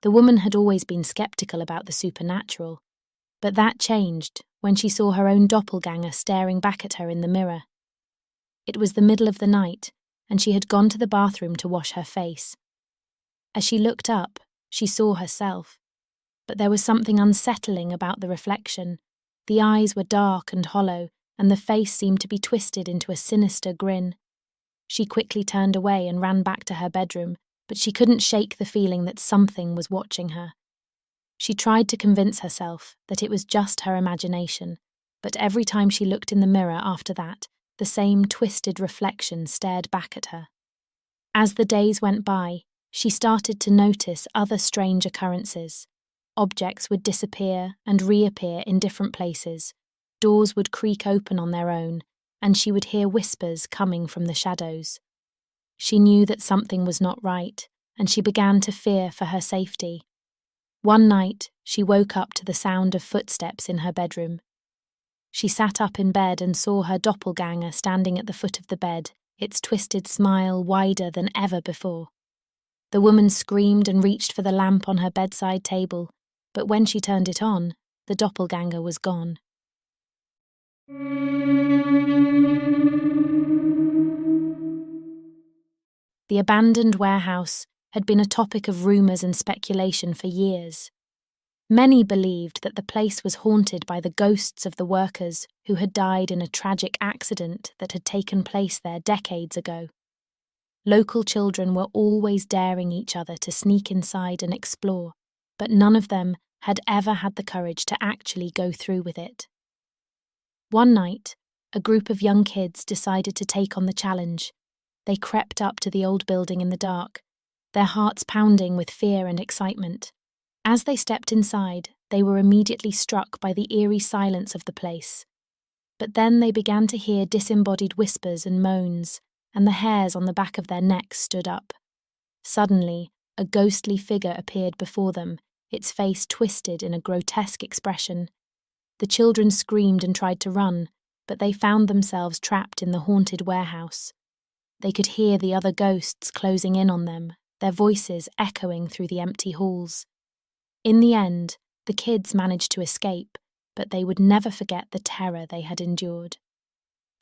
The woman had always been skeptical about the supernatural, but that changed when she saw her own doppelganger staring back at her in the mirror. It was the middle of the night, and she had gone to the bathroom to wash her face. As she looked up, she saw herself, but there was something unsettling about the reflection. The eyes were dark and hollow, and the face seemed to be twisted into a sinister grin. She quickly turned away and ran back to her bedroom, but she couldn't shake the feeling that something was watching her. She tried to convince herself that it was just her imagination, but every time she looked in the mirror after that, the same twisted reflection stared back at her. As the days went by, she started to notice other strange occurrences. Objects would disappear and reappear in different places. Doors would creak open on their own, and she would hear whispers coming from the shadows. She knew that something was not right, and she began to fear for her safety. One night, she woke up to the sound of footsteps in her bedroom. She sat up in bed and saw her doppelganger standing at the foot of the bed, its twisted smile wider than ever before. The woman screamed and reached for the lamp on her bedside table, but when she turned it on, the doppelganger was gone. The abandoned warehouse had been a topic of rumours and speculation for years. Many believed that the place was haunted by the ghosts of the workers who had died in a tragic accident that had taken place there decades ago. Local children were always daring each other to sneak inside and explore, but none of them had ever had the courage to actually go through with it. One night, a group of young kids decided to take on the challenge. They crept up to the old building in the dark, their hearts pounding with fear and excitement. As they stepped inside, they were immediately struck by the eerie silence of the place. But then they began to hear disembodied whispers and moans, and the hairs on the back of their necks stood up. Suddenly, a ghostly figure appeared before them, its face twisted in a grotesque expression. The children screamed and tried to run, but they found themselves trapped in the haunted warehouse. They could hear the other ghosts closing in on them, their voices echoing through the empty halls. In the end, the kids managed to escape, but they would never forget the terror they had endured.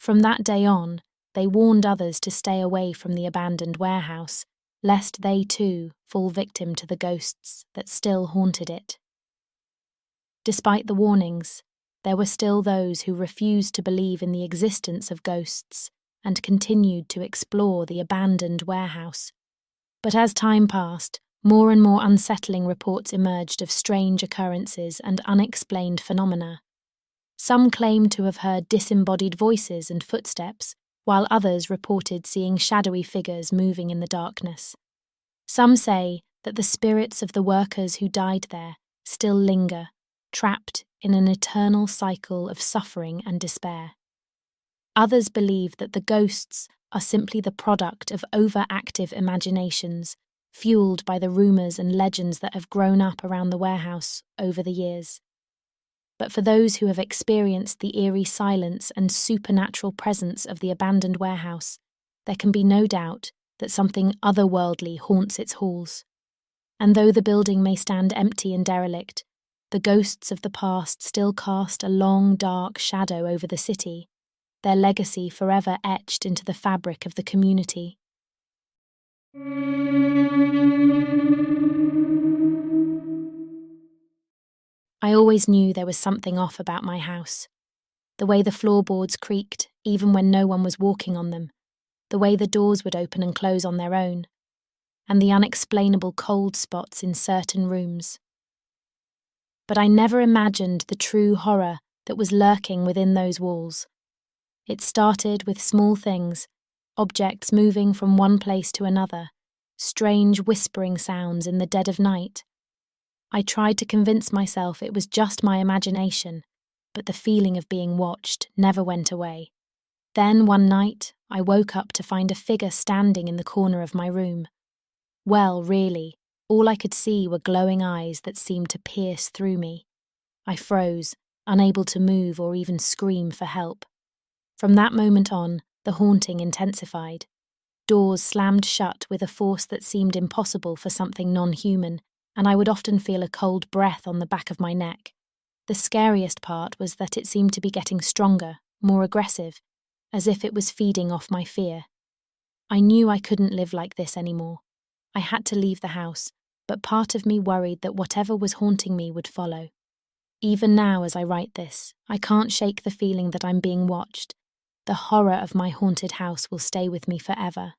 From that day on, they warned others to stay away from the abandoned warehouse, lest they too fall victim to the ghosts that still haunted it. Despite the warnings, there were still those who refused to believe in the existence of ghosts and continued to explore the abandoned warehouse. But as time passed, more and more unsettling reports emerged of strange occurrences and unexplained phenomena. Some claimed to have heard disembodied voices and footsteps, while others reported seeing shadowy figures moving in the darkness. Some say that the spirits of the workers who died there still linger, trapped in an eternal cycle of suffering and despair. Others believe that the ghosts are simply the product of overactive imaginations, fueled by the rumours and legends that have grown up around the warehouse over the years. But for those who have experienced the eerie silence and supernatural presence of the abandoned warehouse, there can be no doubt that something otherworldly haunts its halls. And though the building may stand empty and derelict, the ghosts of the past still cast a long, dark shadow over the city, their legacy forever etched into the fabric of the community. I always knew there was something off about my house. The way the floorboards creaked, even when no one was walking on them, the way the doors would open and close on their own, and the unexplainable cold spots in certain rooms. But I never imagined the true horror that was lurking within those walls. It started with small things, objects moving from one place to another, strange whispering sounds in the dead of night. I tried to convince myself it was just my imagination, but the feeling of being watched never went away. Then one night, I woke up to find a figure standing in the corner of my room. Well, really, all I could see were glowing eyes that seemed to pierce through me. I froze, unable to move or even scream for help. From that moment on, the haunting intensified. Doors slammed shut with a force that seemed impossible for something non-human, and I would often feel a cold breath on the back of my neck. The scariest part was that it seemed to be getting stronger, more aggressive, as if it was feeding off my fear. I knew I couldn't live like this anymore. I had to leave the house, but part of me worried that whatever was haunting me would follow. Even now, as I write this, I can't shake the feeling that I'm being watched. The horror of my haunted house will stay with me forever.